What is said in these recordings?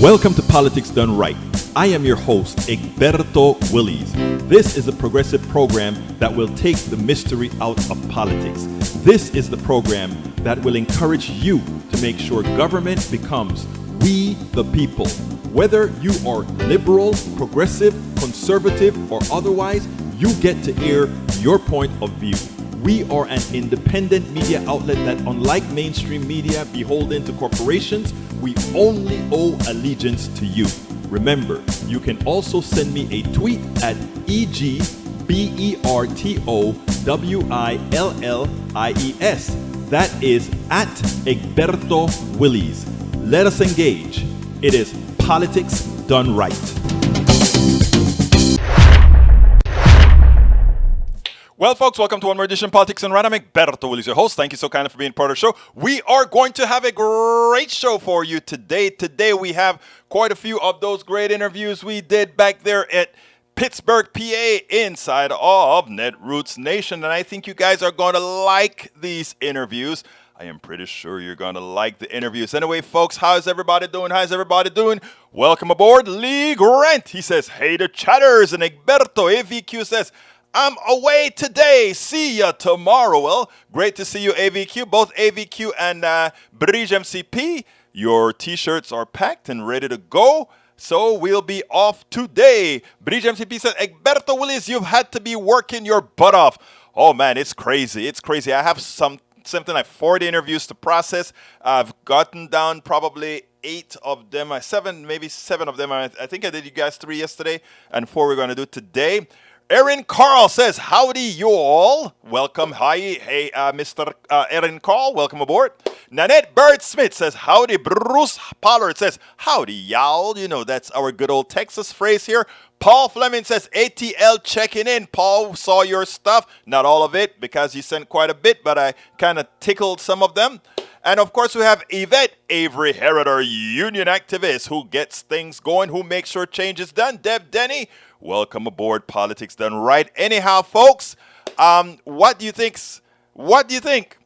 Welcome to Politics Done Right. I am your host, Egberto Willies. This is a progressive program that will take the mystery out of politics. This is the program that will encourage you to make sure government becomes we the people. Whether you are liberal, progressive, conservative, or otherwise, you get to air your point of view. We are an independent media outlet that, unlike mainstream media beholden to corporations, we only owe allegiance to you. Remember, you can also send me a tweet at EGBERTOWILLIES. That is at Egberto Willies. Let us engage. It is Politics Done Right. Well, folks, welcome to one more edition of Politics and Right. I'm Egberto Willies, your host. Thank you so kindly for being part of the show. We are going to have a great show for you today. Today, we have quite a few of those great interviews we did back there at Pittsburgh, PA, inside of Netroots Nation. And I think you guys are going to like these interviews. I am pretty sure you're going to like the interviews. Anyway, folks, how's everybody doing? How's everybody doing? Welcome aboard, Lee Grant. He says, hey to chatters. And Egberto AVQ says, I'm away today. See ya tomorrow. Well, great to see you, AVQ. Both AVQ and Bridge MCP. Your t-shirts are packed and ready to go. So we'll be off today. Bridge MCP said, Egberto Willies, you've had to be working your butt off. Oh, man, it's crazy. It's crazy. I have something like 40 interviews to process. I've gotten down probably 8 of them. 7 of them. I think I did you guys 3 yesterday and 4 we're going to do today. Erin Carl says, howdy you all. Welcome. Hi. Hey, Mr. Erin Carl. Welcome aboard. Nanette Bird Smith says, howdy. Bruce Pollard says, howdy y'all. You know, that's our good old Texas phrase here. Paul Fleming says, ATL checking in. Paul, saw your stuff. Not all of it because you sent quite a bit, but I kind of tickled some of them. And of course, we have Yvette Avery Heriter, union activist who gets things going, who makes sure change is done. Deb Denny, welcome aboard Politics Done Right. Anyhow, folks, what do you think? What do you think?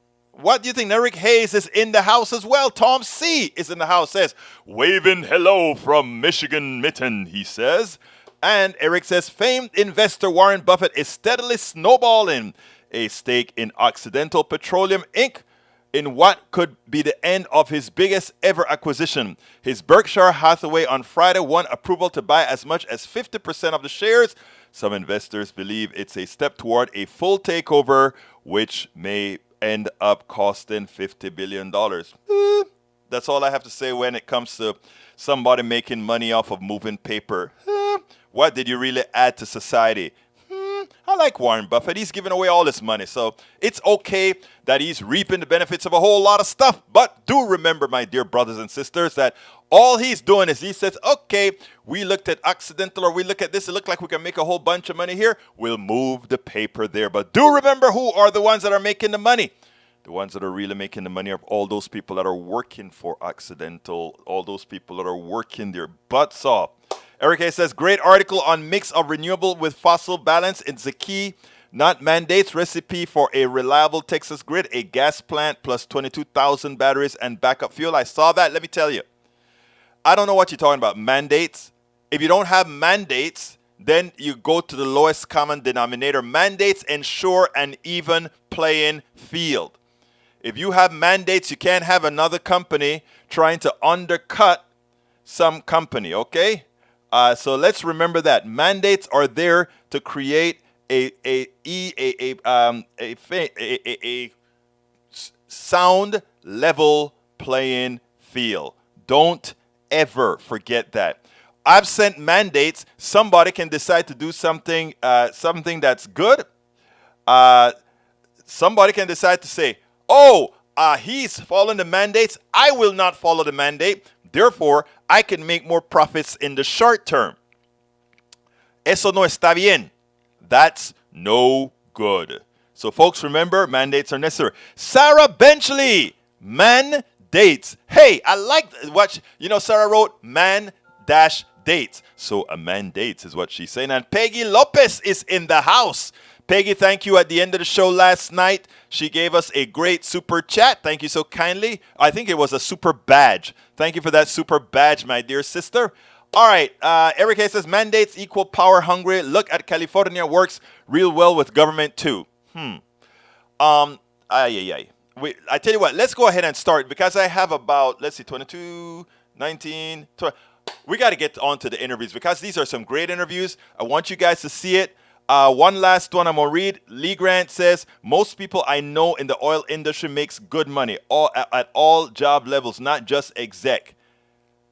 Eric Hayes is in the house as well. Tom C. is in the house, says, waving hello from Michigan Mitten, he says. And Eric says, famed investor Warren Buffett is steadily snowballing a stake in Occidental Petroleum Inc., in what could be the end of his biggest ever acquisition. His Berkshire Hathaway on Friday won approval to buy as much as 50% of the shares. Some investors believe it's a step toward a full takeover, which may end up costing $50 billion. That's all I have to say when it comes to somebody making money off of moving paper. What did you really add to society? I like Warren Buffett. He's giving away all his money. So it's okay that he's reaping the benefits of a whole lot of stuff. But do remember, my dear brothers and sisters, that all he's doing is he says, okay, we looked at Occidental or we look at this. It looked like we can make a whole bunch of money here. We'll move the paper there. But do remember who are the ones that are making the money. The ones that are really making the money are all those people that are working for Occidental. All those people that are working their butts off. Eric A. says, great article on mix of renewable with fossil balance. It's the key, not mandates. Recipe for a reliable Texas grid, a gas plant plus 22,000 batteries and backup fuel. I saw that. Let me tell you, I don't know what you're talking about. Mandates. If you don't have mandates, then you go to the lowest common denominator. Mandates ensure an even playing field. If you have mandates, you can't have another company trying to undercut some company, okay? So let's remember that mandates are there to create a sound level playing field. Don't ever forget that. I've sent mandates. Somebody can decide to do something that's good. Somebody can decide to say, he's following the mandates. I will not follow the mandate. Therefore, I can make more profits in the short term. Eso no está bien. That's no good. So, folks, remember, mandates are necessary. Sarah Benchley, mandates. Hey, I like what, Sarah wrote, man-dates. So, a mandates is what she's saying. And Peggy Lopez is in the house. Peggy, thank you at the end of the show last night. She gave us a great super chat. Thank you so kindly. I think it was a super badge. Thank you for that super badge, my dear sister. All right. Eric A says, mandates equal power hungry. Look at California works real well with government too. I tell you what, let's go ahead and start because I have about, 22, 19, 20. We got to get on to the interviews because these are some great interviews. I want you guys to see it. One last one I'm going to read. Lee Grant says, most people I know in the oil industry makes good money at all job levels, not just exec.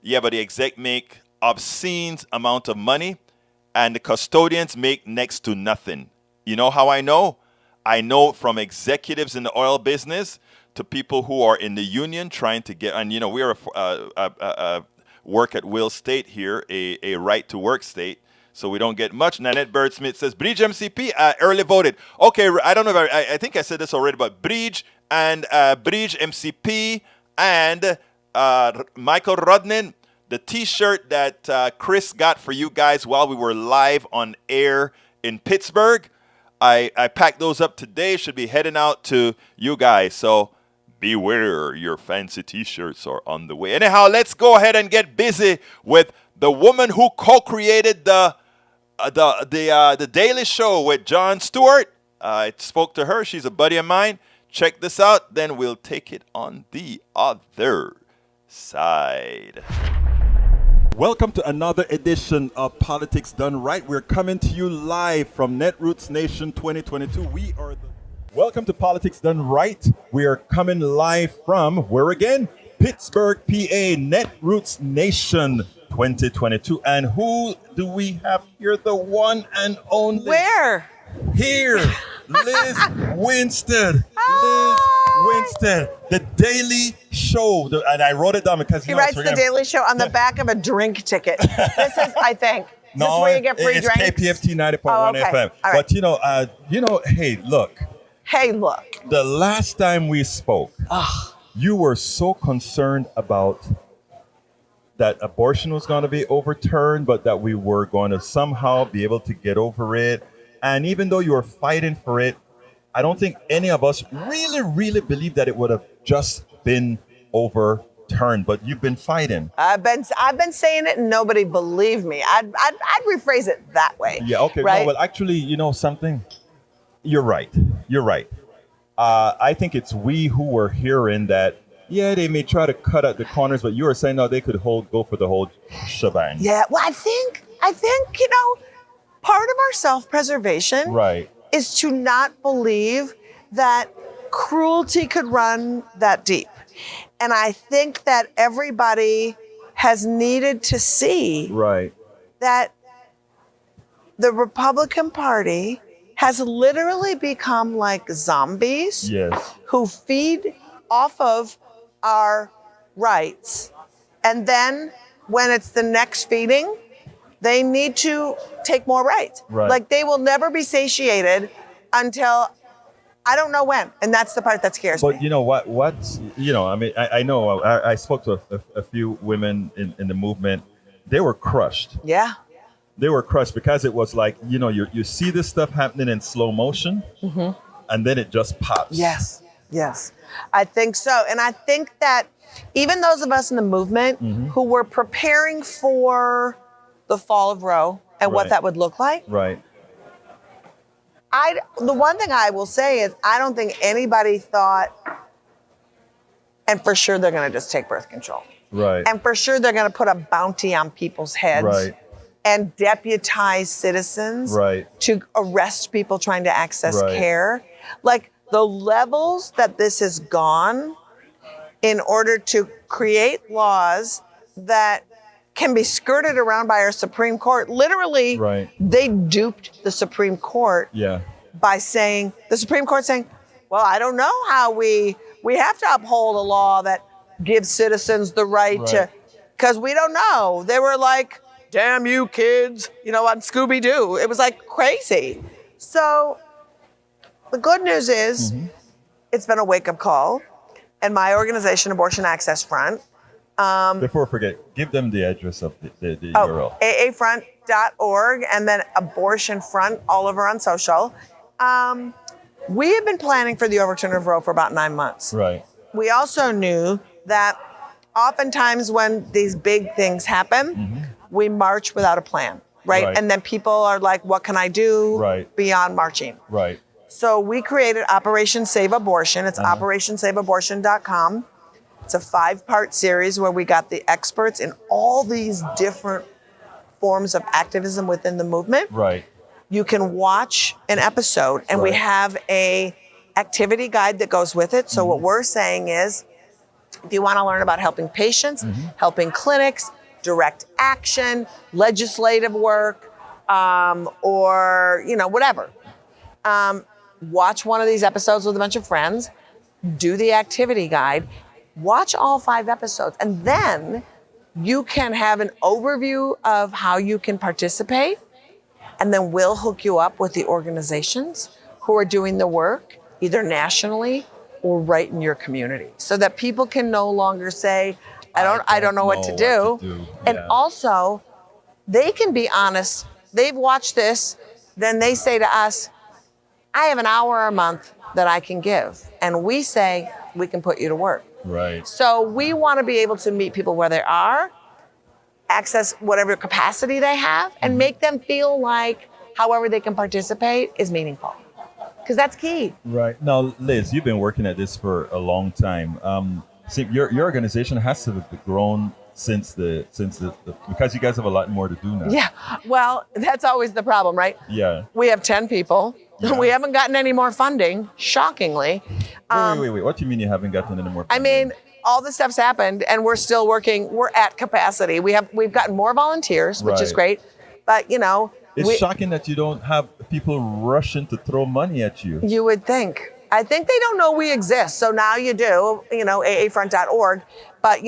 Yeah, but the exec make obscene amount of money and the custodians make next to nothing. You know how I know? I know from executives in the oil business to people who are in the union trying to get, and we are a work at will state here, a right to work state, so we don't get much. Nanette Bird Smith says, Bridge MCP early voted. Okay, I don't know if I think I said this already, but Bridge MCP and Michael Rodnin, the T-shirt that Chris got for you guys while we were live on air in Pittsburgh, I packed those up today. Should be heading out to you guys. So beware, your fancy T-shirts are on the way. Anyhow, let's go ahead and get busy with the woman who co-created the Daily Show with Jon Stewart. I spoke to her. She's a buddy of mine. Check this out. Then we'll take it on the other side. Welcome to another edition of Politics Done Right. We're coming to you live from Netroots Nation 2022. Welcome to Politics Done Right. We are coming live from, where again? Pittsburgh, PA, Netroots Nation 2022. And who do we have here? The one and only. Where? Here, Lizz Winstead. Lizz Winstead, the Daily Show. And I wrote it down because he writes the Daily Show on the back of a drink ticket. This is, I think. Is this where you get free drinks? It's KPFT 90.1 okay. FM. Right. But hey, look. Hey, look. The last time we spoke, you were so concerned about that abortion was going to be overturned, but that we were going to somehow be able to get over it. And even though you were fighting for it, I don't think any of us really believed that it would have just been overturned. But you've been fighting. I've been saying it, and nobody believed me. I'd rephrase it that way. Yeah. Okay. Right? No, well, actually, you know something. You're right. I think it's we who were hearing that. Yeah, they may try to cut at the corners, but you were saying no, they could go for the whole shebang. Yeah. Well, I think part of our self-preservation, right, is to not believe that cruelty could run that deep. And I think that everybody has needed to see that the Republican Party has literally become like zombies who feed off of our rights. And then when it's the next feeding, they need to take more rights. Right. Like they will never be satiated until I don't know when. And that's the part that scares me. But you know what, I know I spoke to a few women in the movement. They were crushed. Yeah. They were crushed because it was like, you see this stuff happening in slow motion and then it just pops. Yes. I think so. And I think that even those of us in the movement who were preparing for the fall of Roe and what that would look like. Right. The one thing I will say is I don't think anybody thought, and for sure they're going to just take birth control. Right. And for sure they're going to put a bounty on people's heads. Right. And deputize citizens to arrest people trying to access care. Like the levels that this has gone in order to create laws that can be skirted around by our Supreme Court. Literally, they duped the Supreme Court by saying, the Supreme Court saying, well, I don't know how we have to uphold a law that gives citizens the right to, because we don't know. They were like, damn you kids, on Scooby-Doo. It was like crazy. So the good news is it's been a wake-up call. And my organization, Abortion Access Front. Before I forget, give them the address of the URL. aafront.org and then Abortion Front all over on social. We have been planning for the overturn of Roe for about 9 months. Right. We also knew that oftentimes when these big things happen, we march without a plan, right? And then people are like, what can I do beyond marching? Right. So we created Operation Save Abortion. It's operationsaveabortion.com. It's a 5-part series where we got the experts in all these different forms of activism within the movement. Right. You can watch an episode, and we have a activity guide that goes with it. So what we're saying is, if you want to learn about helping patients, helping clinics, direct action, legislative work, or whatever, watch one of these episodes with a bunch of friends, do the activity guide, watch all 5 episodes, and then you can have an overview of how you can participate. And then we'll hook you up with the organizations who are doing the work, either nationally or right in your community, so that people can no longer say, I don't know what to do. And also, they can be honest. They've watched this, then they say to us, I have an hour a month that I can give. And we say, we can put you to work. Right. So we want to be able to meet people where they are, access whatever capacity they have, and make them feel like however they can participate is meaningful. Because that's key. Right. Now, Liz, you've been working at this for a long time. See, your organization has to have grown since because you guys have a lot more to do now. Yeah. Well, that's always the problem, right? Yeah. We have 10 people. Yeah. We haven't gotten any more funding, shockingly. Wait. What do you mean you haven't gotten any more funding? I mean, all this stuff's happened, and we're still working. We're at capacity. We've gotten more volunteers, which is great. But it's shocking that you don't have people rushing to throw money at you. You would think. I think they don't know we exist. So now you do. AAFront.org. But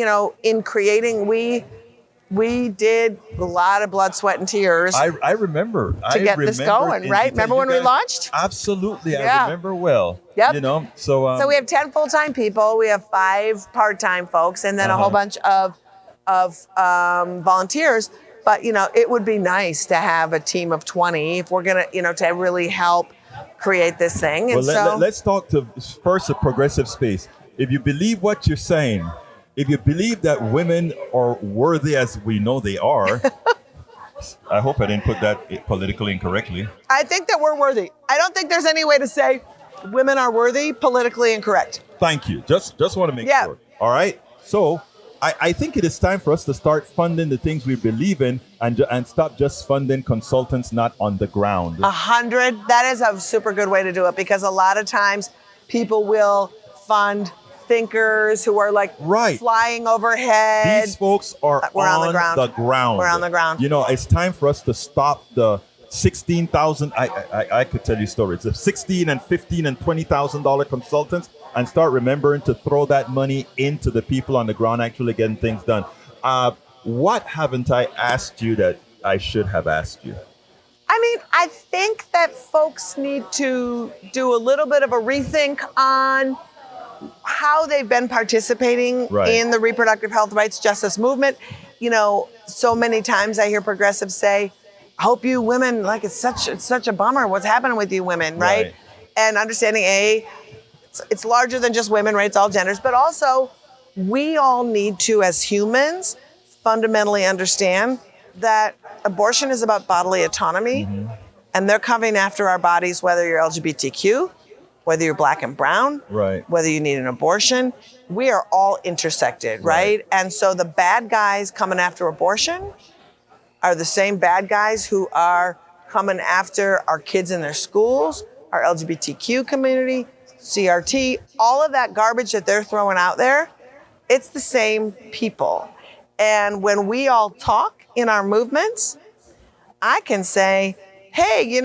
in creating, we did a lot of blood, sweat, and tears. I remember to get this going, right? Remember when we launched? Absolutely, I remember well. Yep. So we have 10 full-time people. We have 5 part-time folks, and then a whole bunch of volunteers. But it would be nice to have a team of 20 if we're gonna, to really help create this thing. And let's talk to first the progressive space. If you believe what you're saying, if you believe that women are worthy as we know they are, I hope I didn't put that politically incorrectly. I think that we're worthy. I don't think there's any way to say women are worthy politically incorrect. Thank you. Just want to make sure. All right. So I think it is time for us to start funding the things we believe in and stop just funding consultants not on the ground. 100. That is a super good way to do it, because a lot of times people will fund thinkers who are like flying overhead. These folks are on the ground. We're on the ground. It's time for us to stop the 16,000. I could tell you stories of 16 and 15 and $20,000 consultants, and start remembering to throw that money into the people on the ground actually getting things done. What haven't I asked you that I should have asked you? I mean, I think that folks need to do a little bit of a rethink on how they've been participating in the reproductive health rights justice movement. So many times I hear progressives say, I hope you women, like it's such a bummer what's happening with you women, right? And understanding it's larger than just women, right? It's all genders, but also we all need to, as humans, fundamentally understand that abortion is about bodily autonomy, and they're coming after our bodies, whether you're LGBTQ, whether you're black and brown, whether you need an abortion. We are all intersected, right? And so the bad guys coming after abortion are the same bad guys who are coming after our kids in their schools, our LGBTQ community, CRT, all of that garbage that they're throwing out there. It's the same people. And when we all talk in our movements, I can say, hey,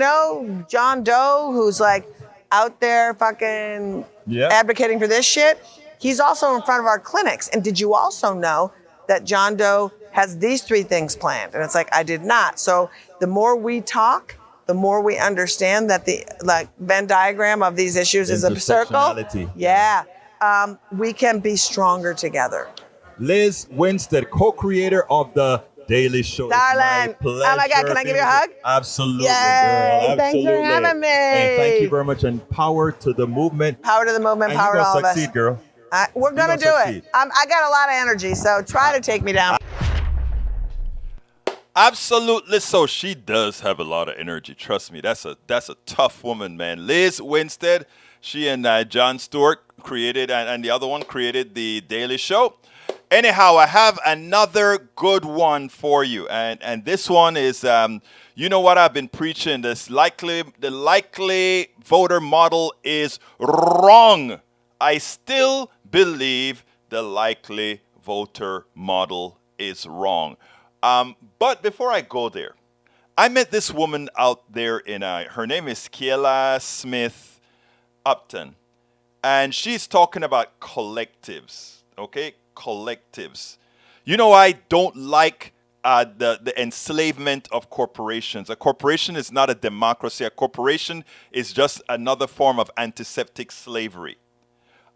John Doe, who's like out there fucking advocating for this shit, he's also in front of our clinics. And did you also know that John Doe has these 3 things planned? And it's like, I did not. So the more we talk, the more we understand that the Venn diagram of these issues is a circle. We can be stronger together. Lizz Winstead, co-creator of the Daily Show. Darling. It's my pleasure. Oh my God, can I give you a hug? Absolutely, Yay. girl. Thanks for Absolutely. having me. And thank you very much. And power to the movement. Power to the movement, And power to you're all gonna of us. succeed, girl. We're going to do succeed. it. I got a lot of energy, so try to take me down. Absolutely. So she does have a lot of energy. Trust me. That's a tough woman, man. Lizz Winstead. She and Jon Stewart created, and the other one created the Daily Show. Anyhow, I have another good one for you, and this one is, you know what I've been preaching? The likely voter model is wrong. I still believe the likely voter model is wrong. But before I go there, I met this woman out there her name is Kiela Smith-Upton, and she's talking about collectives, okay? Collectives. You know, I don't like the enslavement of corporations. A corporation is not a democracy. A corporation is just another form of antiseptic slavery.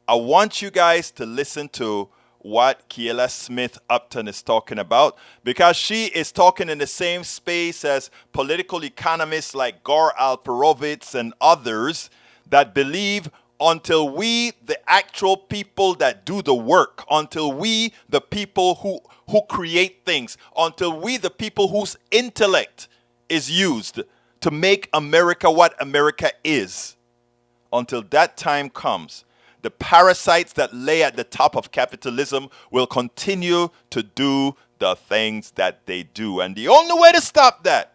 I want you guys to listen to what Kiela Smith-Upton is talking about, because she is talking in the same space as political economists like Gore Alperovitz and others that believe until we, the actual people that do the work, until we, the people who create things, until we, the people whose intellect is used to make America what America is, until that time comes, the parasites that lay at the top of capitalism will continue to do the things that they do. And the only way to stop that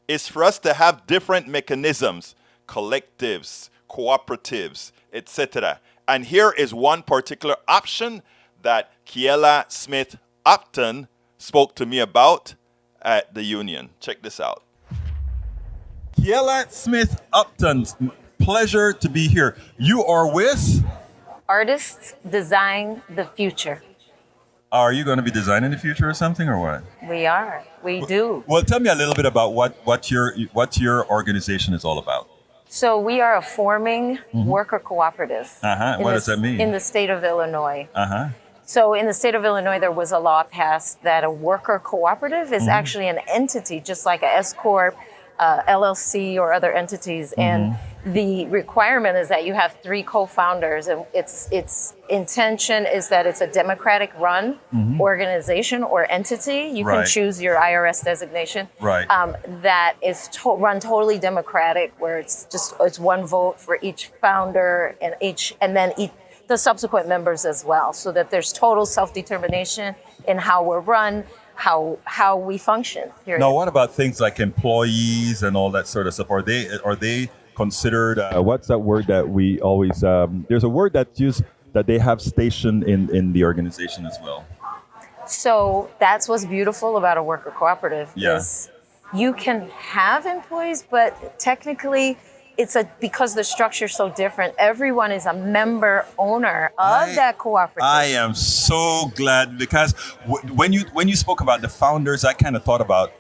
is for us to have different mechanisms, collectives, cooperatives, etc. And here is one particular option that Kiela Smith-Upton spoke to me about at the union. Check this out. Kiela Smith-Upton, pleasure to be here. You are with? Artists Design the Future. Are you going to be designing the future or something, or what? We are. We do. Well, tell me a little bit about what your organization is all about. So we are a forming worker cooperative. What does that mean? In the state of Illinois. So in the state of Illinois, there was a law passed that a worker cooperative is actually an entity, just like a S Corp, LLC, or other entities. And the requirement is that you have 3 co-founders, and its intention is that it's a democratic run organization or entity. You can choose your IRS designation. That is run totally democratic, where it's one vote for each founder and then the subsequent members as well, so that there's total self-determination in how we're run, how we function. Period. Now, what about things like employees and all that sort of stuff? Are they considered? What's that word that we always? There's a word that's used that they have stationed in the organization as well. So that's what's beautiful about a worker cooperative. Is you can have employees, but technically, because the structure is so different, everyone is a member owner of that cooperative. I am so glad, because when you spoke about the founders, I kind of thought about,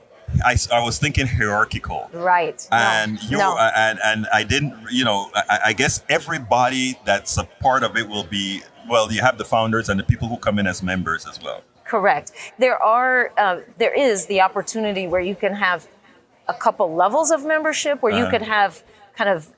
I was thinking hierarchical. Right. And and I didn't, I guess everybody that's a part of it will be, well, you have the founders and the people who come in as members as well. Correct. There is the opportunity where you can have a couple levels of membership, where you could have kind of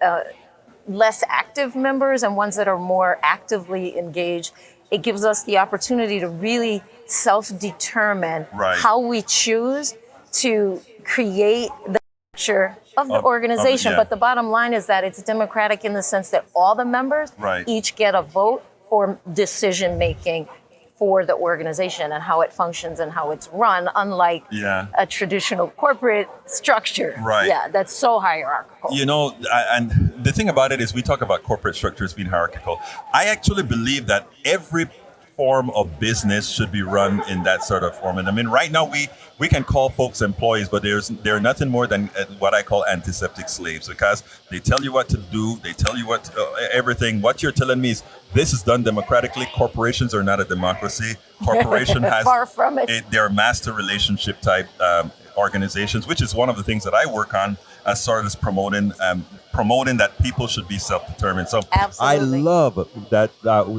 less active members and ones that are more actively engaged. It gives us the opportunity to really self-determine how we choose to create the structure of the organization. But the bottom line is that it's democratic in the sense that all the members each get a vote for decision-making for the organization and how it functions and how it's run, unlike a traditional corporate structure. Yeah, that's so hierarchical. And the thing about it is, we talk about corporate structures being hierarchical. I actually believe that every form of business should be run in that sort of form. And I mean, right now we can call folks employees, but they're nothing more than what I call antiseptic slaves, because they tell you what to do, they tell you everything. What you're telling me is this is done democratically. Corporations are not a democracy. Corporation has far from it. They're master relationship type organizations, which is one of the things that I work on as sort of promoting that people should be self-determined. So Absolutely. I love that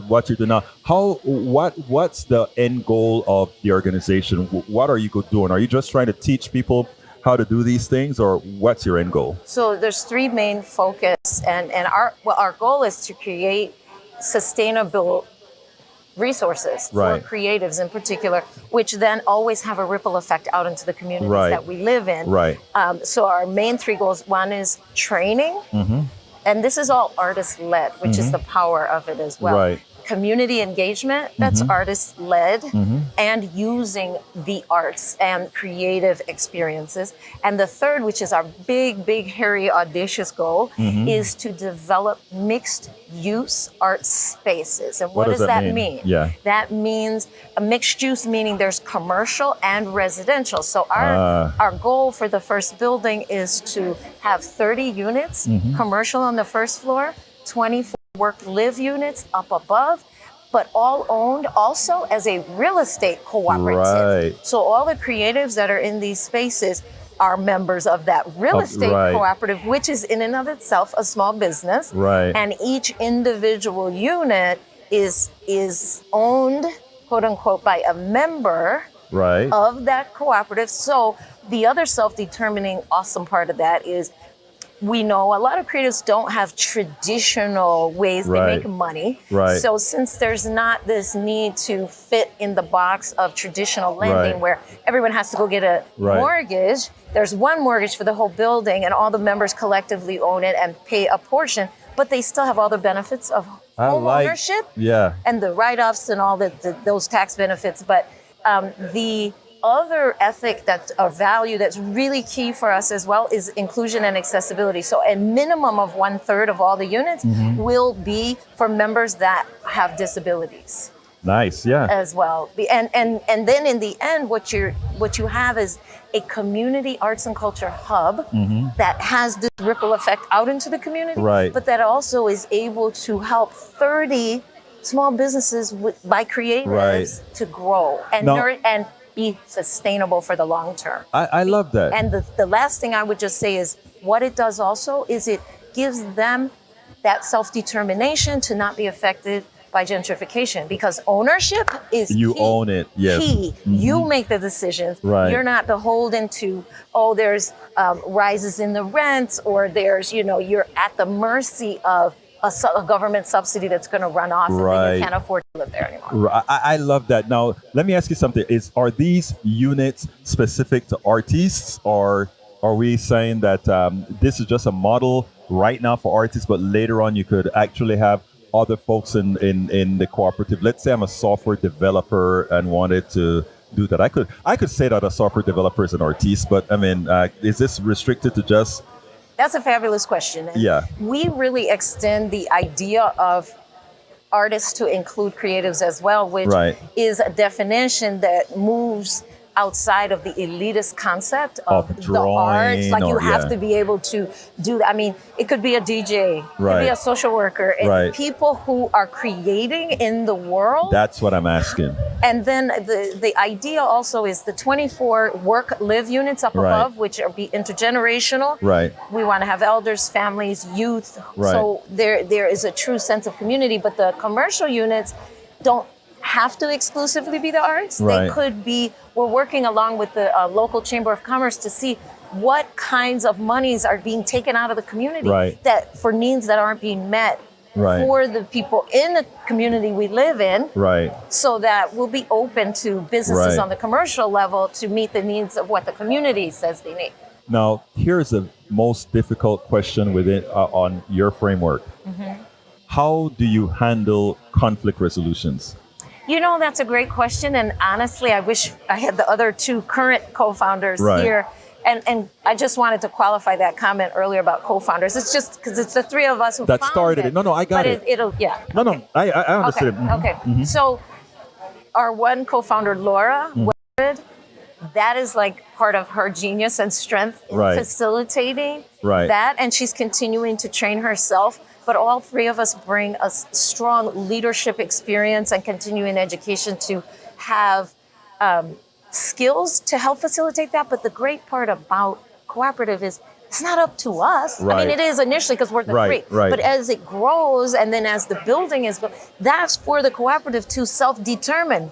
what you do now. What's the end goal of the organization? What are you doing? Are you just trying to teach people how to do these things, or what's your end goal? So there's three main focus, and our goal is to create sustainable resources for creatives in particular, which then always have a ripple effect out into the communities that we live in. Right. So our main three goals, one is training, and this is all artist-led, which is the power of it as well. Right. Community engagement, that's artist-led, and using the arts and creative experiences. And the third, which is our big, hairy, audacious goal, is to develop mixed-use art spaces. And what does that mean? Yeah. That means a mixed use, meaning there's commercial and residential. So our goal for the first building is to have 30 units, commercial on the first floor, 24 work-live units up above, but all owned also as a real estate cooperative. Right. So all the creatives that are in these spaces are members of that real estate cooperative, which is in and of itself a small business. Right. And each individual unit is owned, quote unquote, by a member of that cooperative. So the other self-determining awesome part of that is we know a lot of creatives don't have traditional ways they make money. Right. So since there's not this need to fit in the box of traditional lending where everyone has to go get a mortgage, there's one mortgage for the whole building and all the members collectively own it and pay a portion, but they still have all the benefits of home ownership and the write-offs and all those tax benefits. But the other ethic that's a value that's really key for us as well is inclusion and accessibility. So a minimum of 1/3 of all the units will be for members that have disabilities. Nice, yeah. As well. And then in the end, what you have is a community arts and culture hub that has this ripple effect out into the community, but that also is able to help 30 small businesses by creatives to grow and be sustainable for the long term. I love that. And the last thing I would just say is what it does also is it gives them that self-determination to not be affected by gentrification, because ownership is you key. Own it, yes. Key. You make the decisions. You're not beholden to, there's rises in the rents, or there's, you're at the mercy of a government subsidy that's going to run off and then you can't afford to live there anymore. I love that. Now, let me ask you something. Are these units specific to artists, or are we saying that this is just a model right now for artists, but later on you could actually have other folks in the cooperative? Let's say I'm a software developer and wanted to do that. I could say that a software developer is an artist, but I mean, is this restricted to just... That's a fabulous question. And we really extend the idea of artists to include creatives as well, which is a definition that moves outside of the elitist concept of the arts. Like you have to be able to do that. I mean, it could be a DJ, it could be a social worker, and people who are creating in the world. That's what I'm asking. And then the idea also is the 24 work-live units up above, which are be intergenerational. We want to have elders, families, youth. So there is a true sense of community, but the commercial units don't have to exclusively be the arts. They could be, we're working along with the local Chamber of Commerce to see what kinds of monies are being taken out of the community that for needs that aren't being met for the people in the community we live in, so that we'll be open to businesses on the commercial level to meet the needs of what the community says they need. Now, here's the most difficult question within on your framework. How do you handle conflict resolutions? That's a great question. And honestly, I wish I had the other two current co-founders here. And I just wanted to qualify that comment earlier about co-founders. It's just because it's the three of us who that started it. No, I got it. It'll. No, I understood. Okay. So our one co-founder, Laura, that is like part of her genius and strength in facilitating that. And she's continuing to train herself. But all three of us bring a strong leadership experience and continuing education to have skills to help facilitate that. But the great part about cooperative is It's not up to us. I mean, it is initially because we're the three. But as it grows and then as the building is built, that's for the cooperative to self-determine.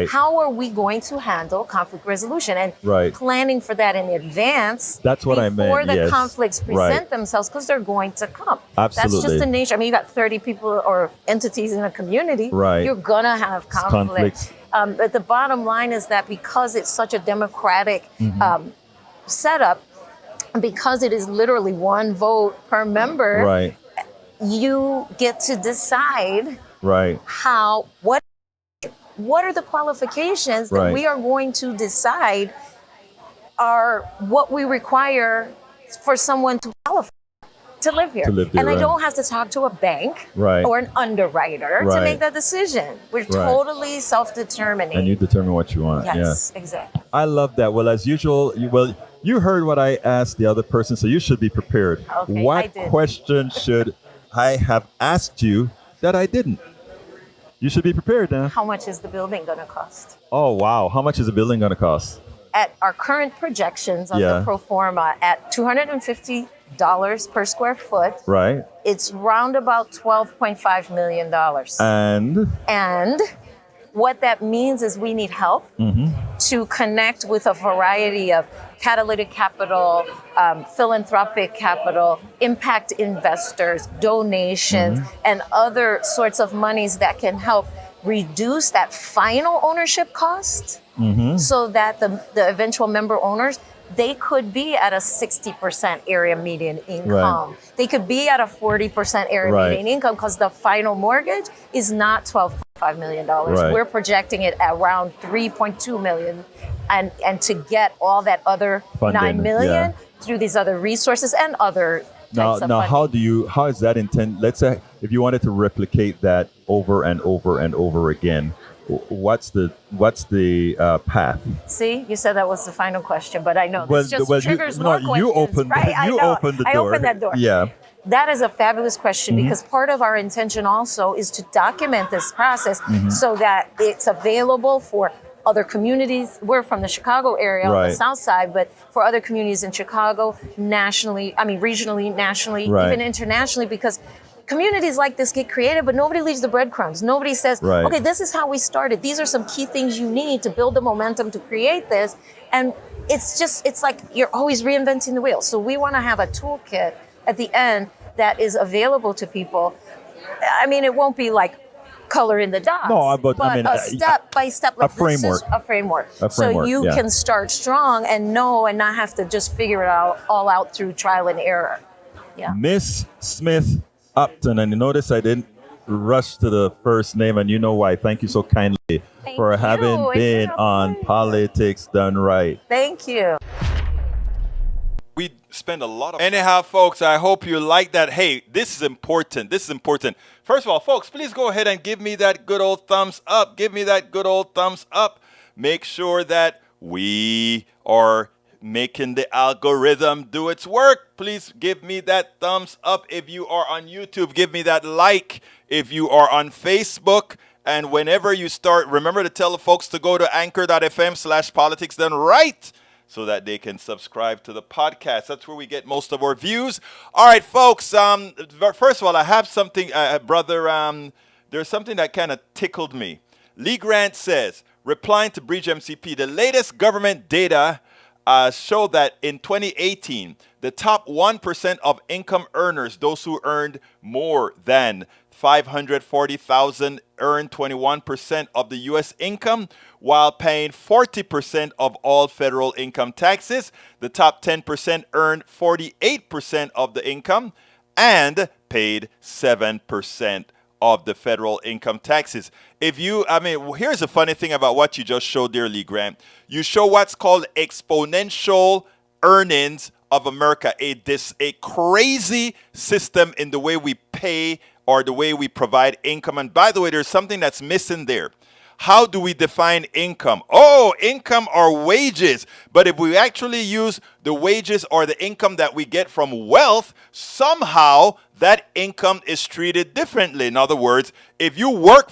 How are we going to handle conflict resolution and planning for that in advance? That's what I meant. Before the conflicts present themselves, because they're going to come. Absolutely. That's just the nature. I mean, you got 30 people or entities in a community. You're gonna have conflicts. But the bottom line is that because it's such a democratic setup, because it is literally one vote per member, you get to decide what are the qualifications that we are going to decide are what we require for someone to qualify to live here. And I don't have to talk to a bank or an underwriter to make that decision. We're totally self-determining. And you determine what you want. Yes, exactly. I love that. Well, as usual, you heard what I asked the other person, so you should be prepared. Okay, what question should I have asked you that I didn't? You should be prepared now. How much is the building going to cost? Oh, wow. How much is the building going to cost? At our current projections on the pro forma, at $250 per square foot, it's round about $12.5 million. And what that means is we need help to connect with a variety of catalytic capital, philanthropic capital, impact investors, donations, and other sorts of monies that can help reduce that final ownership cost so that the eventual member owners, they could be at a 60% area median income. They could be at a 40% area median income because the final mortgage is not $12.5 million. We're projecting it at around $3.2 million. And to get all that other funding, $9 million through these other resources and other types of funding. How is that intended? Let's say if you wanted to replicate that over and over and over again, what's the path? See, you said that was the final question, but I know this triggers more questions. You opened the door. I opened that door. Yeah. That is a fabulous question because part of our intention also is to document this process so that it's available for other communities. We're from the Chicago area on the south side, but for other communities in Chicago, nationally, regionally, nationally, even internationally, because communities like this get created, but nobody leaves the breadcrumbs. Nobody says, okay, this is how we started. These are some key things you need to build the momentum to create this. And it's like you're always reinventing the wheel. So we want to have a toolkit at the end that is available to people. I mean, it won't be like color in the dots. No, but I mean, a step-by-step, like a framework. A framework. So you can start strong and know and not have to just figure it all out through trial and error. Yeah. Miss Smith-Upton, and you notice I didn't rush to the first name, and you know why. Thank you so kindly for having been on Politics Done Right. Thank you. We spend a lot of... Anyhow, folks, I hope you like that. Hey, this is important. This is important. First of all, folks, please go ahead and give me that good old thumbs up. Give me that good old thumbs up. Make sure that we are making the algorithm do its work. Please give me that thumbs up. If you are on YouTube, give me that like. If you are on Facebook, and whenever you start, remember to tell the folks to go to anchor.fm/politics done right, so that they can subscribe to the podcast. That's where we get most of our views. All right, folks. First of all, I have something, brother. There's something that kind of tickled me. Lee Grant says, replying to Breach MCP, the latest government data show that in 2018, the top 1% of income earners, those who earned more than $540,000, earned 21% of the U.S. income, while paying 40% of all federal income taxes. The top 10% earned 48% of the income and paid 7% of the federal income taxes. Here's the funny thing about what you just showed there, Lee Grant. You show what's called exponential earnings of America, a crazy system in the way we pay or the way we provide income. And by the way, there's something that's missing there. How do we define income? Oh, income are wages. But if we actually use the wages or the income that we get from wealth, somehow that income is treated differently. In other words, if you work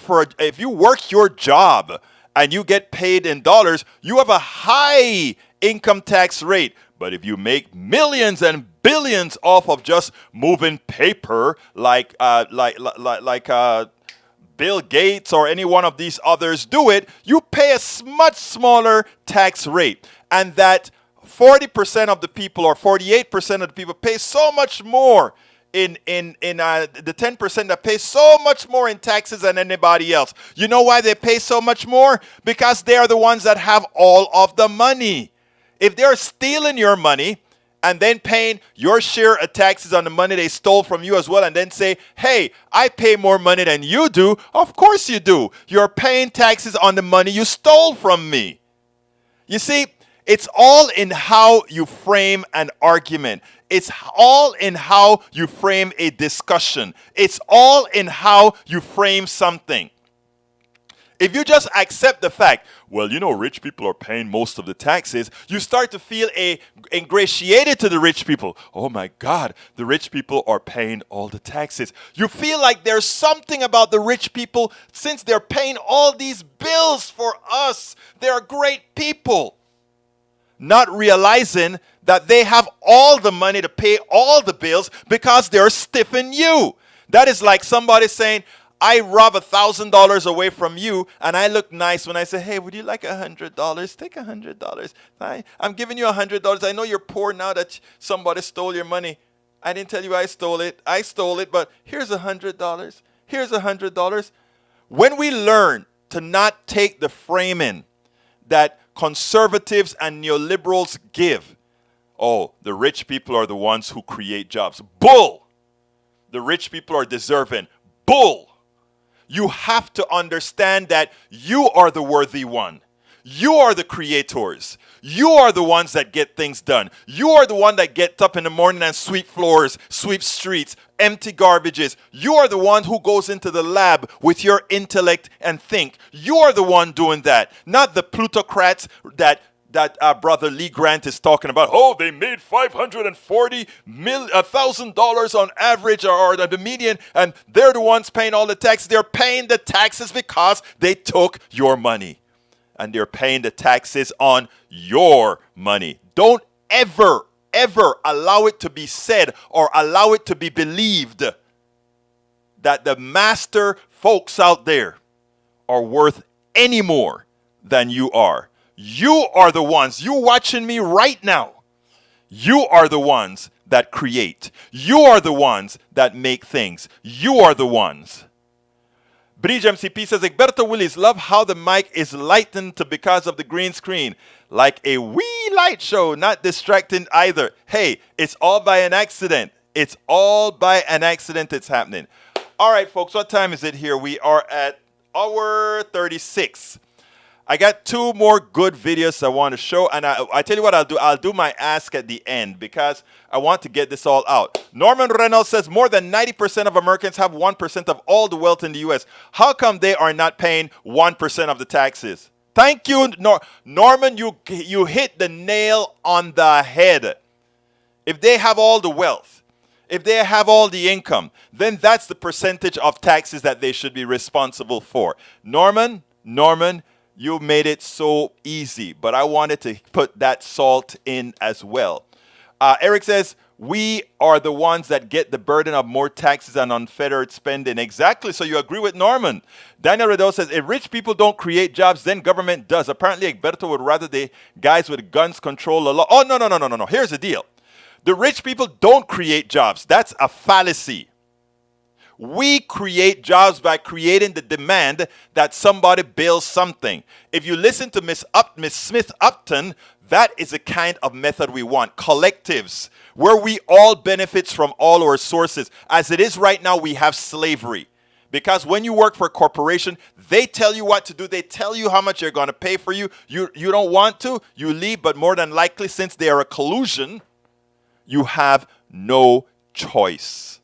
your job and you get paid in dollars, you have a high income tax rate. But if you make millions and billions off of just moving paper, like Bill Gates or any one of these others do it, you pay a much smaller tax rate. And that 40% of the people or 48% of the people pay so much more in the 10% that pay so much more in taxes than anybody else. You know why they pay so much more? Because they are the ones that have all of the money. If they're stealing your money and then paying your share of taxes on the money they stole from you as well, and then say, hey, I pay more money than you do. Of course you do. You're paying taxes on the money you stole from me. You see, it's all in how you frame an argument. It's all in how you frame a discussion. It's all in how you frame something. If you just accept the fact, well, you know, rich people are paying most of the taxes, you start to feel ingratiated to the rich people. Oh my God, the rich people are paying all the taxes. You feel like there's something about the rich people since they're paying all these bills for us. They're great people. Not realizing that they have all the money to pay all the bills because they're stiffing you. That is like somebody saying, I rob $1,000 away from you, and I look nice when I say, hey, would you like $100? Take $100. I'm giving you $100. I know you're poor now that somebody stole your money. I didn't tell you I stole it. I stole it, but here's $100. Here's $100. When we learn to not take the framing that conservatives and neoliberals give, oh, the rich people are the ones who create jobs. Bull! The rich people are deserving. Bull! You have to understand that you are the worthy one. You are the creators. You are the ones that get things done. You are the one that gets up in the morning and sweep floors, sweep streets, empty garbages. You are the one who goes into the lab with your intellect and think. You are the one doing that, not the plutocrats that Brother Lee Grant is talking about. Oh, they made $540,000 on average or the median, and they're the ones paying all the taxes. They're paying the taxes because they took your money. And they're paying the taxes on your money. Don't ever allow it to be said or allow it to be believed that the master folks out there are worth any more than you are. You are the ones, you watching me right now, you are the ones that create. You are the ones that make things. You are the ones. Bridge MCP says, Egberto Willis, love how the mic is lightened because of the green screen. Like a wee light show, not distracting either. Hey, it's all by an accident. It's all by an accident it's happening. All right, folks, what time is it here? We are at hour 36. I got two more good videos I want to show, and I tell you what I'll do. I'll do my ask at the end because I want to get this all out. Norman Reynolds says more than 90% of Americans have 1% of all the wealth in the U.S. How come they are not paying 1% of the taxes? Thank you, Norman. You hit the nail on the head. If they have all the wealth, if they have all the income, then that's the percentage of taxes that they should be responsible for. Norman, you made it so easy, but I wanted to put that salt in as well. Eric says, we are the ones that get the burden of more taxes and unfettered spending. Exactly, so you agree with Norman. Daniel Riddell says, if rich people don't create jobs, then government does. Apparently, Egberto would rather the guys with guns control the law. Oh, no. Here's the deal. The rich people don't create jobs. That's a fallacy. We create jobs by creating the demand that somebody builds something. If you listen to Miss Smith-Upton, that is the kind of method we want. Collectives, where we all benefit from all our sources. As it is right now, we have slavery. Because when you work for a corporation, they tell you what to do. They tell you how much they're going to pay for you. You don't want to, you leave. But more than likely, since they are a collusion, you have no choice.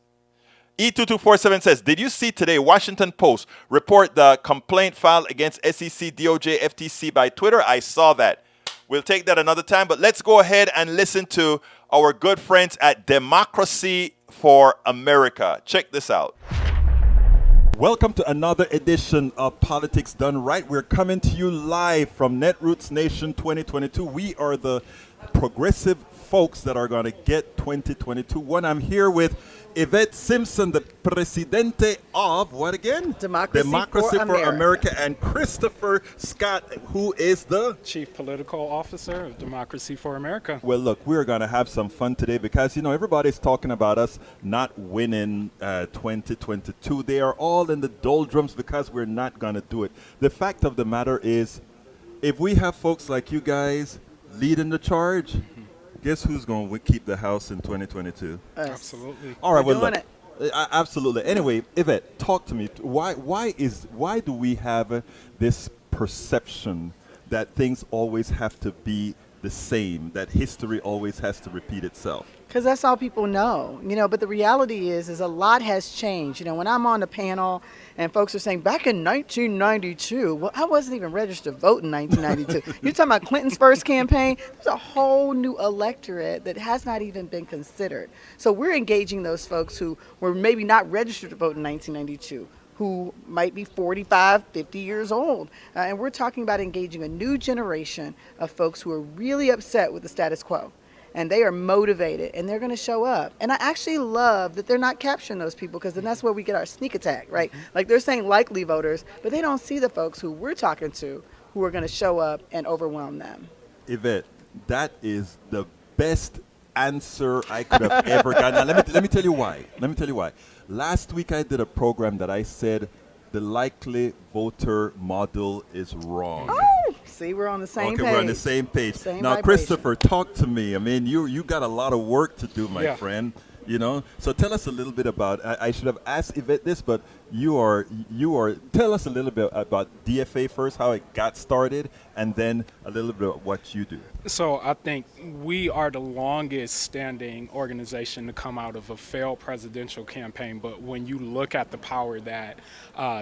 E2247 says, did you see today Washington Post report the complaint filed against SEC, DOJ, FTC by Twitter? I saw that. We'll take that another time, but let's go ahead and listen to our good friends at Democracy for America. Check this out. Welcome to another edition of Politics Done Right. We're coming to you live from Netroots Nation 2022. We are the progressive folks that are going to get 2022. One, I'm here with Yvette Simpson, the Presidente of, what again? Democracy for America. America. And Christopher Scott, who is the Chief Political Officer of Democracy for America. Well, look, we're going to have some fun today because, everybody's talking about us not winning 2022. They are all in the doldrums because we're not going to do it. The fact of the matter is, if we have folks like you guys leading the charge, guess who's going to keep the house in 2022? Absolutely. All right, We're well, doing look, absolutely. Anyway, Yvette, talk to me. Why do we have this perception that things always have to be the same, that history always has to repeat itself? Because that's all people know, but the reality is a lot has changed. When I'm on the panel and folks are saying back in 1992, well, I wasn't even registered to vote in 1992. You're talking about Clinton's first campaign. There's a whole new electorate that has not even been considered. So we're engaging those folks who were maybe not registered to vote in 1992, who might be 45, 50 years old. And we're talking about engaging a new generation of folks who are really upset with the status quo. And they are motivated, and they're going to show up. And I actually love that they're not capturing those people, because then that's where we get our sneak attack, right? Like they're saying likely voters, but they don't see the folks who we're talking to who are going to show up and overwhelm them. Yvette, that is the best answer I could have ever gotten. Now, let me tell you why. Last week I did a program that I said the likely voter model is wrong. Oh, see, we're on the same page. Okay, we're on the same page. Same Now, vibration. Christopher, talk to me. I mean, you got a lot of work to do, my friend. So tell us a little bit about. I should have asked Yvette this, but you are. Tell us a little bit about DFA first, how it got started, and then a little bit about what you do. So I think we are the longest standing organization to come out of a failed presidential campaign. But when you look at the power that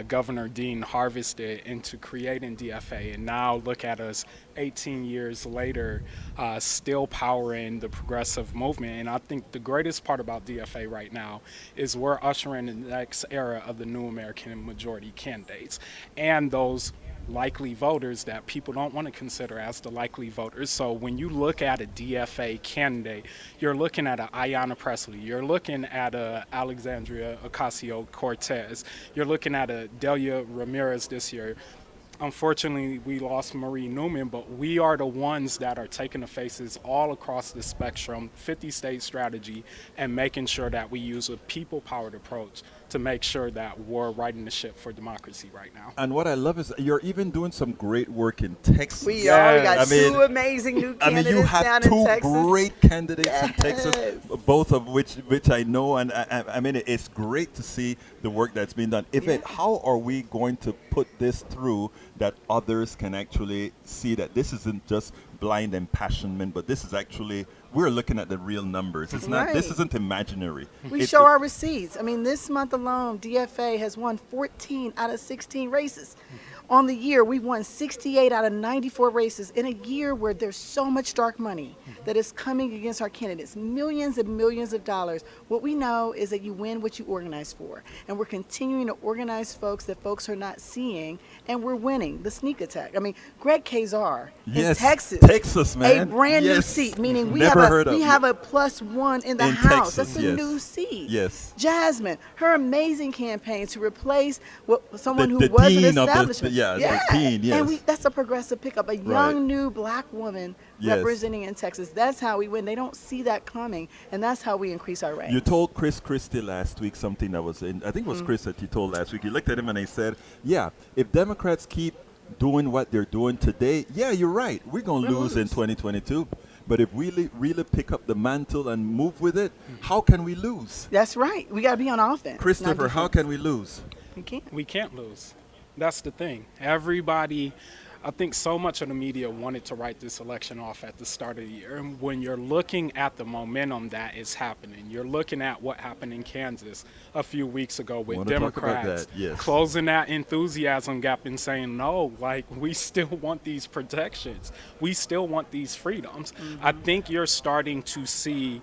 Governor Dean harvested into creating DFA, and now look at us 18 years later, still powering the progressive movement. And I think the greatest part about DFA right now is we're ushering the next era of the new American majority candidates and those likely voters that people don't want to consider as the likely voters. So when you look at a DFA candidate, you're looking at a Ayanna Pressley, you're looking at a Alexandria Ocasio-Cortez, you're looking at a Delia Ramirez this year. Unfortunately, we lost Marie Newman, but we are the ones that are taking the faces all across the spectrum, 50-state strategy, and making sure that we use a people-powered approach to make sure that we're riding the ship for democracy right now. And what I love is you're even doing some great work in Texas. We are. We got two amazing new candidates you have down in two Texas. great candidates in Texas, both of which I know, and I mean, it's great to see the work that's been done. Yvette, how are we going to put this through that others can actually see that this isn't just blind impassionment, but this is actually, we're looking at the real numbers. It's not, this isn't imaginary. We show our receipts. I mean, this month alone, DFA has won 14 out of 16 races. On the year, we've won 68 out of 94 races in a year where there's so much dark money that is coming against our candidates, millions and millions of dollars. What we know is that you win what you organize for. And we're continuing to organize folks that folks are not seeing, and we're winning the sneak attack. I mean, Greg Kazar in Texas, man. A brand new seat, meaning we have a +1 in the House. Texas, That's a new seat. Yes. Jasmine, her amazing campaign to replace someone who was an establishment. The dean, yes. And that's a progressive pickup, a young, new black woman representing in Texas. That's how we win. They don't see that coming, and that's how we increase our ranks. You told Chris Christie last week something that was I think it was Chris that you told last week. You looked at him and he said, if Democrats keep doing what they're doing today, you're right. We're going to lose in 2022. But if we really pick up the mantle and move with it, how can we lose? That's right. We got to be on offense. Christopher, how can we lose? We can't lose. That's the thing. Everybody, I think so much of the media wanted to write this election off at the start of the year. And when you're looking at the momentum that is happening, you're looking at what happened in Kansas a few weeks ago with Democrats closing that enthusiasm gap and saying, no, like, we still want these protections. We still want these freedoms. I think you're starting to see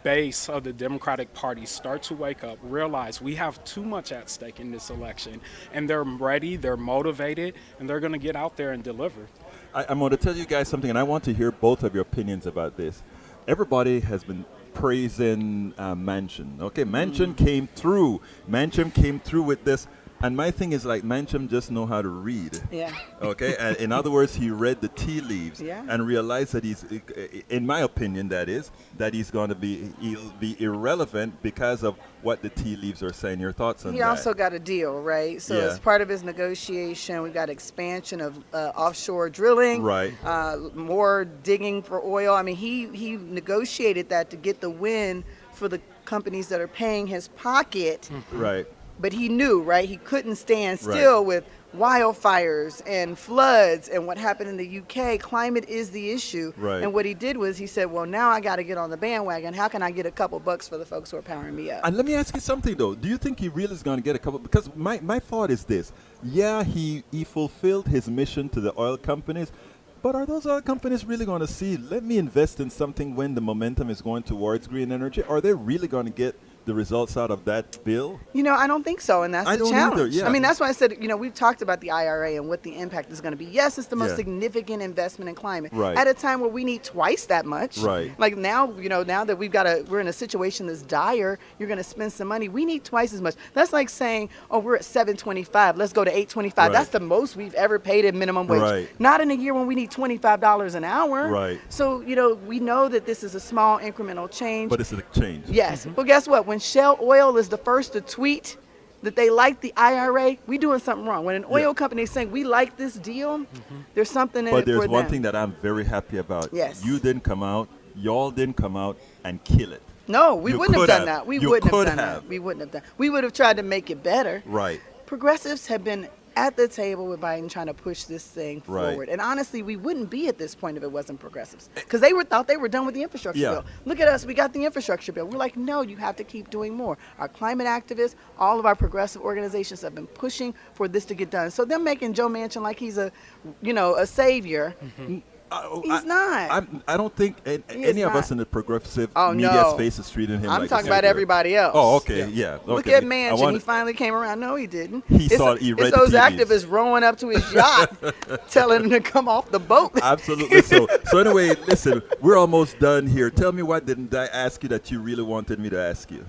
base of the Democratic Party start to wake up, realize we have too much at stake in this election, and they're ready, they're motivated, and they're going to get out there and deliver. I'm going to tell you guys something, and I want to hear both of your opinions about this. everybody has been praising Manchin. Okay, Manchin came through. Manchin came through with this. And my thing is like Manchin just know how to read. Yeah. Okay. And in other words, he read the tea leaves Yeah. and realized that he's, in my opinion, that he's going to be irrelevant because of what the tea leaves are saying. Your thoughts on that? He also got a deal, right? So Yeah. as part of his negotiation, we got expansion of offshore drilling, Right. More digging for oil. I mean, he negotiated that to get the win for the companies that are paying his pocket. Right. But he knew, right? He couldn't stand still with wildfires and floods and what happened in the UK. Climate is the issue. Right. And what he did was he said, well, now I got to get on the bandwagon. How can I get a couple bucks for the folks who are powering me up? And let me ask you something, though. Do you think he really is going to get a couple? Because my thought is this. Yeah, he fulfilled his mission to the oil companies. But are those oil companies really going to see, let me invest in something when the momentum is going towards green energy? Are they really going to get the results out of that bill? You know, I don't think so, and that's I the don't challenge. either, yeah. I mean, that's why I said, you know, we've talked about the IRA and what the impact is going to be. Yes, it's the most Yeah. significant investment in climate Right. at a time where we need twice that much. Right. Like now, you know, now that we're in a situation that's dire, you're going to spend some money. We need twice as much. That's like saying, oh, we're at $7.25. Let's go to $8.25. Right. That's the most we've ever paid in minimum wage. Right. Not in a year when we need $25 an hour. Right. So, you know, we know that this is a small incremental change. But it's a change. Yes. Well, guess what? When Shell Oil is the first to tweet that they like the IRA, we doing something wrong. When an oil company is saying we like this deal, there's something in But it for there's them. one thing that I'm very happy about. Yes. You didn't come out, y'all didn't come out and kill it. No, we You wouldn't have could done have. that. We You wouldn't could have done have. that. We wouldn't have done. We would have tried to make it better. Right. Progressives have been at the table with Biden trying to push this thing Right. forward. And honestly, we wouldn't be at this point if it wasn't progressives. Because thought they were done with the infrastructure Yeah. bill. Look at us, we got the infrastructure bill. We're like, no, you have to keep doing more. Our climate activists, all of our progressive organizations have been pushing for this to get done. So them making Joe Manchin like he's a savior. He's not. I don't think any of not. us in the progressive Oh, media no. space is treating him I'm like a talking about savior. everybody else. Oh, okay, yeah. Look okay. at I Manchin. want- He finally came around. No, he didn't. He It's read it's the those tea leaves. activists rowing up to his yacht, telling him to come off the boat. Absolutely. So anyway, listen, we're almost done here. Tell me, what didn't I ask you that you really wanted me to ask you?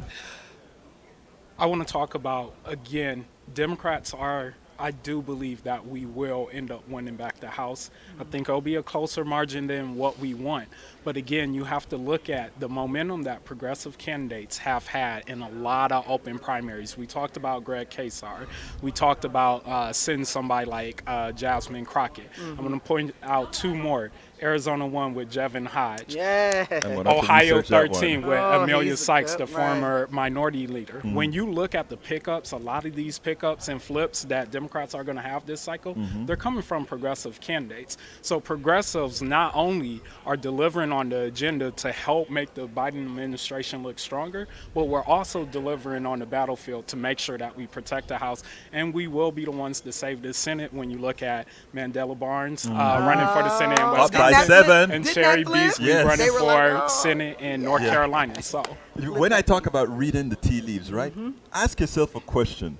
I want to talk about, again, Democrats are, I do believe that we will end up winning back the House. I think it'll be a closer margin than what we want. But again, you have to look at the momentum that progressive candidates have had in a lot of open primaries. We talked about Greg Kasar. We talked about sending somebody like Jasmine Crockett. I'm going to point out two more. Arizona 1 with Jevin Hodge. Yeah. I'm gonna have to Ohio research that 13 one. with Oh, Amelia he's a Sykes, good- the former minority leader. When you look at the pickups, a lot of these pickups and flips that Democrats are going to have this cycle, they're coming from progressive candidates. So progressives not only are delivering on the agenda to help make the Biden administration look stronger, but we're also delivering on the battlefield to make sure that we protect the House. And we will be the ones to save the Senate when you look at Mandela Barnes running for the Senate in Up Wisconsin. by 7. And Didn't Sherry that clip? Beasley Yes. running They were for like, oh. Senate in North Carolina. So When I talk about reading the tea leaves, right? Ask yourself a question.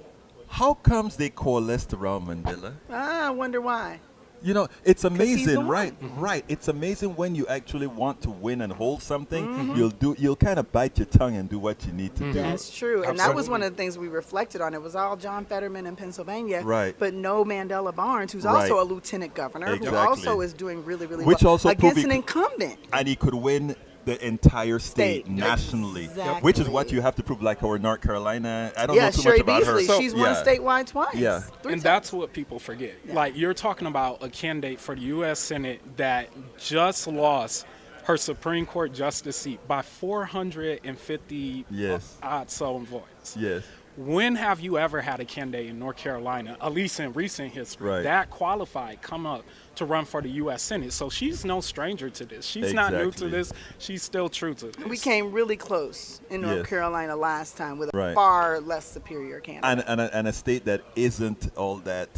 How comes they coalesced around Mandela? I wonder why. You know, it's he's the amazing, one. right? Right. It's amazing when you actually want to win and hold something. You'll kind of bite your tongue and do what you need to do. That's true. And that was Absolutely. one of the things we reflected on. It was all John Fetterman in Pennsylvania. Right. But no Mandela Barnes, who's Right. also a lieutenant governor, Exactly. who also is doing really, really Which well also against proved an he- incumbent. And he could win the entire state State. nationally, Exactly. which is what you have to prove. Like our North Carolina, I don't know Yeah, too Sherry much about Beasley, her. she's won yeah. statewide twice. Yeah. 3 and times. that's what people forget. Like, you're talking about a candidate for the U.S. Senate that just lost her Supreme Court justice seat by 450 Yes. odd so votes. Yes. When have you ever had a candidate in North Carolina, at least in recent history, Right. that qualified come up to run for the U.S. Senate? So she's no stranger to this. She's not new to Exactly. this. She's still true to this. We came really close in North Yes. Carolina last time with a Right. far less superior candidate. And a state that isn't all that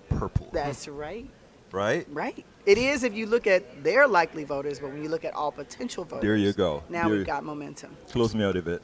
purple, That's right. right? Right. It is if you look at their likely voters, but when you look at all potential voters, There you go. Now we've got momentum. Close me out a bit.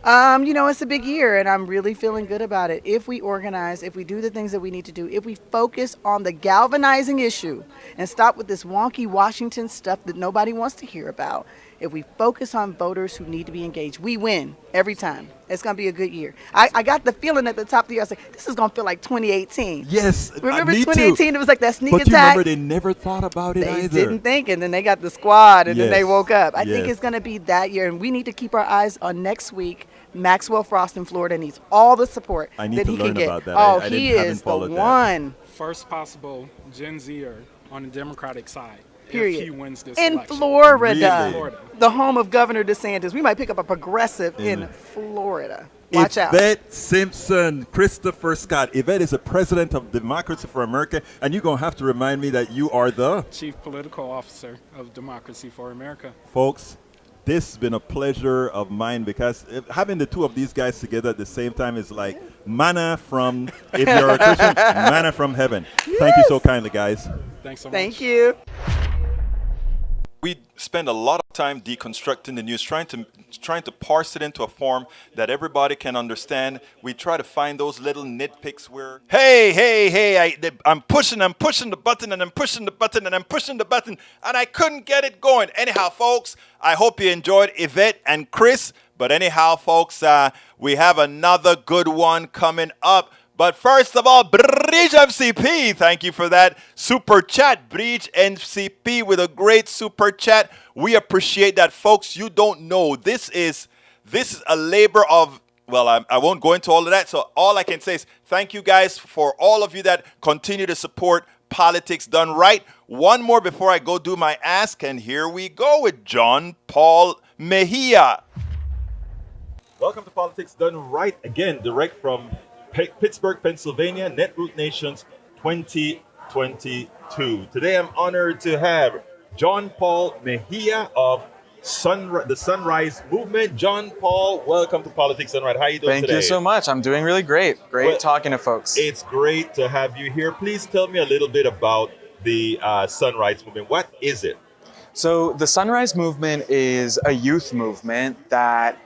It's a big year, and I'm really feeling good about it. If we organize, if we do the things that we need to do, if we focus on the galvanizing issue and stop with this wonky Washington stuff that nobody wants to hear about, if we focus on voters who need to be engaged, we win every time. It's going to be a good year. I got the feeling at the top of the year, I was like, this is going to feel like 2018. Yes, remember me 2018? Too. It was like that sneak but attack. But you remember they never thought about it either. They didn't think, and then they got the squad, and then they woke up. I think Yes. it's going to be that year, and we need to keep our eyes on next week. Maxwell Frost in Florida needs all the support I need that to he learn can get. about that. Oh, I he haven't is the followed that. one. First possible Gen Zer on the Democratic side. Period. If he wins this In election. Florida, Really? the home of Governor DeSantis. We might pick up a progressive in Florida. Watch out. Yvette Simpson, Christopher Scott. Yvette is the president of Democracy for America, and you're going to have to remind me that you are the... Chief Political Officer of Democracy for America. Folks, this has been a pleasure of mine because having the two of these guys together at the same time is like manna from, if you're a Christian, manna from heaven. Yes. Thank you so kindly, guys. Thanks so much. Thank you. We spend a lot of time deconstructing the news, trying to parse it into a form that everybody can understand. We try to find those little nitpicks where, I'm pushing the button, and I'm pushing the button, and I'm pushing the button, and I couldn't get it going. Anyhow, folks, I hope you enjoyed Yvette and Chris. But anyhow, folks, we have another good one coming up. But first of all, Bridge MCP, thank you for that super chat. Bridge MCP with a great super chat. We appreciate that, folks. You don't know. This is a labor of, well, I won't go into all of that. So all I can say is thank you guys for all of you that continue to support Politics Done Right. One more before I go do my ask, and here we go with John Paul Mejia. Welcome to Politics Done Right. Again, direct from Pittsburgh, Pennsylvania, Netroots Nation's 2022. Today I'm honored to have John Paul Mejia of the Sunrise Movement. John Paul, welcome to Politics Done Right. How are you doing today? Thank you so much. I'm doing really great. Great talking to folks. It's great to have you here. Please tell me a little bit about the Sunrise Movement. What is it? So the Sunrise Movement is a youth movement that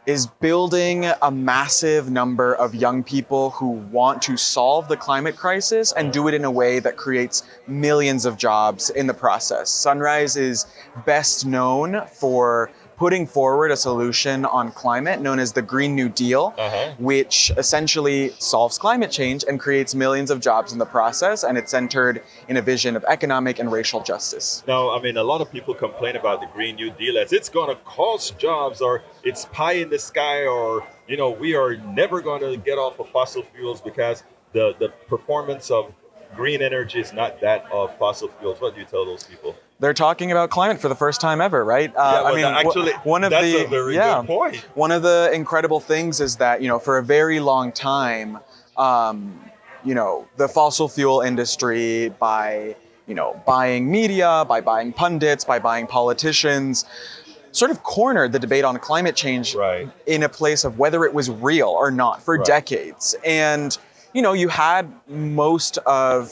is building a massive number of young people who want to solve the climate crisis and do it in a way that creates millions of jobs in the process. Sunrise is best known for putting forward a solution on climate known as the Green New Deal, which essentially solves climate change and creates millions of jobs in the process. And it's centered in a vision of economic and racial justice. Now, I mean, a lot of people complain about the Green New Deal as it's going to cost jobs, or it's pie in the sky, or, you know, we are never going to get off of fossil fuels because the performance of green energy is not that of fossil fuels. What do you tell those people? They're talking about climate for the first time ever, right? One of a very good point. One of the incredible things is that, you know, for a very long time, the fossil fuel industry, by, buying media, by buying pundits, by buying politicians, sort of cornered the debate on climate change in a place of whether it was real or not for decades. And you had most of,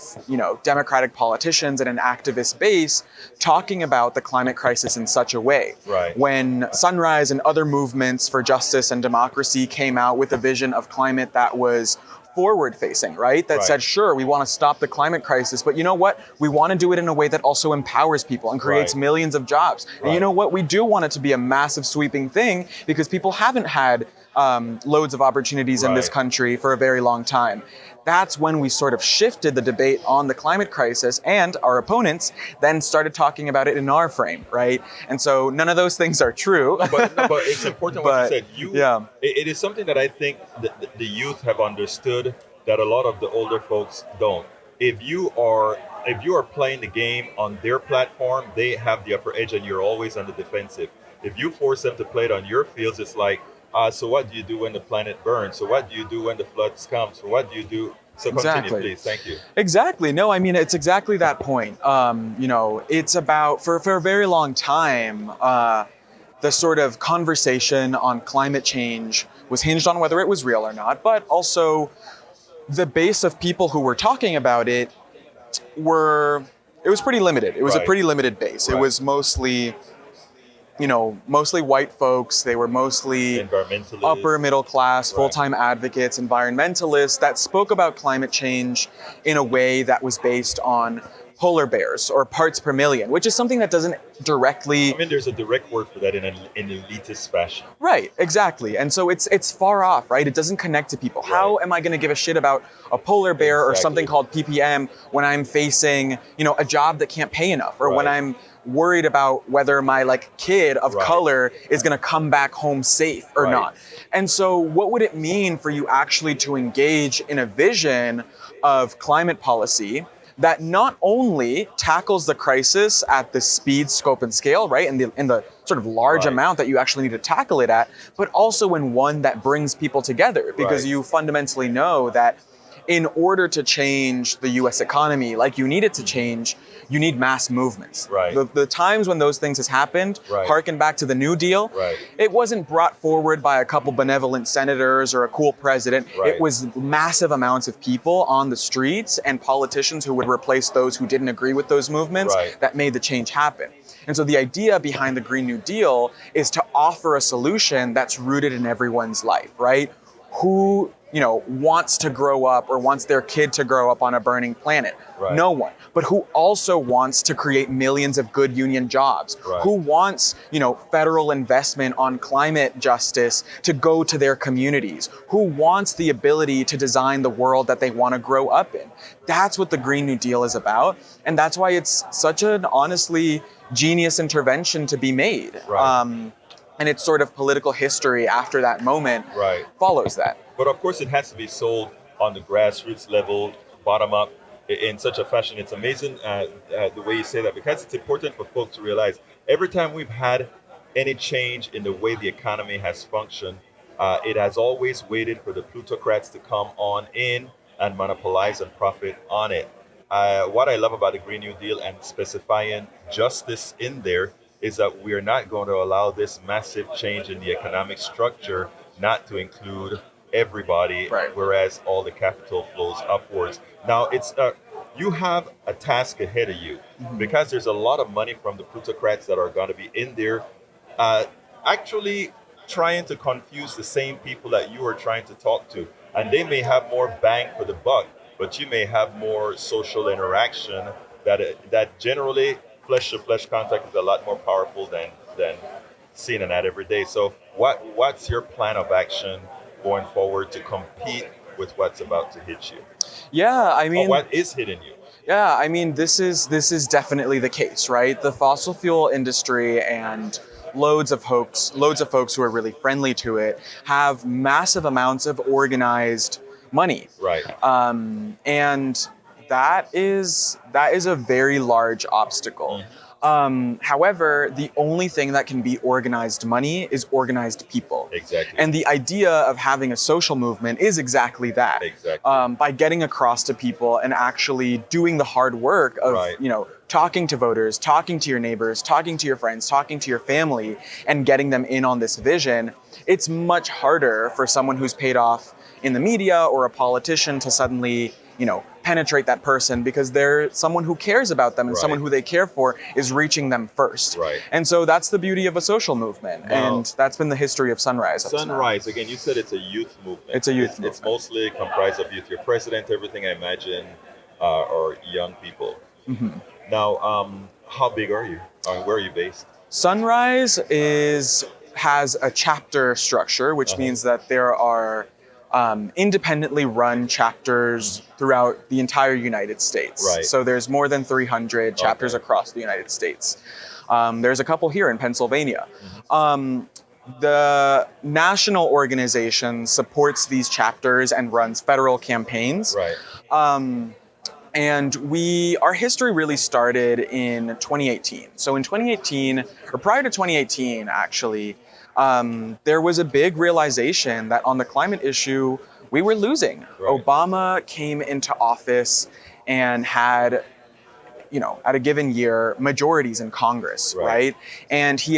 Democratic politicians and an activist base talking about the climate crisis in such a way. When Sunrise and other movements for justice and democracy came out with a vision of climate that was forward-facing, that said, sure, we want to stop the climate crisis, but you know what? We want to do it in a way that also empowers people and creates millions of jobs. And you know what? We do want it to be a massive sweeping thing because people haven't had loads of opportunities in this country for a very long time. That's when we sort of shifted the debate on the climate crisis, and our opponents then started talking about it in our frame, And so none of those things are true. But it's important what you said. It is something that I think that the youth have understood that a lot of the older folks don't. If you are playing the game on their platform, they have the upper edge and you're always on the defensive. If you force them to play it on your fields, it's like, so what do you do when the planet burns? So what do you do when the floods come? So what do you do? So continue, please. Thank you. Exactly. No, I mean, it's exactly that point. It's about, for a very long time, the sort of conversation on climate change was hinged on whether it was real or not, but also the base of people who were talking about it were it was pretty limited. It was a Right. pretty limited base. It Right. was mostly, mostly white folks. They were mostly Environmentalists. upper middle class, Right. full-time advocates, environmentalists that spoke about climate change in a way that was based on polar bears or parts per million, which is something that doesn't directly. I mean, there's a direct word for that in an elitist fashion. Right, exactly. And so it's far off, right? It doesn't connect to people. How am I going to give a shit about a polar bear or Exactly. something called PPM when I'm facing, a job that can't pay enough, or when Right. I'm worried about whether my kid of Right. color is going to come back home safe or Right. not. And so what would it mean for you actually to engage in a vision of climate policy that not only tackles the crisis at the speed, scope, and scale, right, in the sort of large Right. amount that you actually need to tackle it at, but also in one that brings people together, because Right. you fundamentally know that in order to change the US economy like you need it to change, you need mass movements. Right. The times when those things has happened, Right. harken back to the New Deal, Right. it wasn't brought forward by a couple benevolent senators or a cool president. Right. It was massive amounts of people on the streets and politicians who would replace those who didn't agree with those movements Right. that made the change happen. And so the idea behind the Green New Deal is to offer a solution that's rooted in everyone's life, right? Who, wants to grow up or wants their kid to grow up on a burning planet? Right. No one. But who also wants to create millions of good union jobs? Right. Who wants, federal investment on climate justice to go to their communities? Who wants the ability to design the world that they want to grow up in? That's what the Green New Deal is about. And that's why it's such an honestly genius intervention to be made. Right. And its sort of political history after that moment Right. follows that. But of course, it has to be sold on the grassroots level, bottom up, in such a fashion. It's amazing the way you say that, because it's important for folks to realize every time we've had any change in the way the economy has functioned, it has always waited for the plutocrats to come on in and monopolize and profit on it. What I love about the Green New Deal and specifying justice in there is that we are not going to allow this massive change in the economic structure not to include everybody, Right. whereas all the capital flows upwards. Now, it's you have a task ahead of you, because there's a lot of money from the plutocrats that are going to be in there, actually trying to confuse the same people that you are trying to talk to. And they may have more bang for the buck, but you may have more social interaction that generally flesh-to-flesh contact is a lot more powerful than seeing an ad every day. So what's your plan of action going forward to compete with what's about to hit you? Yeah, I mean, Or what is hitting you? Yeah, I mean, this is definitely the case, right? The fossil fuel industry and loads of folks who are really friendly to it have massive amounts of organized money. Right. And that is a very large obstacle. However, the only thing that can be organized money is organized people. Exactly. And the idea of having a social movement is exactly that. Exactly. By getting across to people and actually doing the hard work of, Right. talking to voters, talking to your neighbors, talking to your friends, talking to your family, and getting them in on this vision, it's much harder for someone who's paid off in the media or a politician to suddenly, penetrate that person, because they're someone who cares about them and Right. someone who they care for is reaching them first. Right. And so that's the beauty of a social movement. Now- and that's been the history of Sunrise. up to now. Sunrise, again, you said it's a youth movement. It's a youth It's mostly comprised of youth. Your president, everything I imagine, are young people. Mm-hmm. Now, how big are you? Where are you based? Sunrise has a chapter structure, which means that there are independently run chapters throughout the entire United States. Right. So there's more than 300 chapters across the United States. There's a couple here in Pennsylvania. The national organization supports these chapters and runs federal campaigns. Right. And our history really started in 2018. So in 2018, or prior to 2018, actually, there was a big realization that on the climate issue, we were losing. Right. Obama came into office and had, at a given year, majorities in Congress, Right. right? And he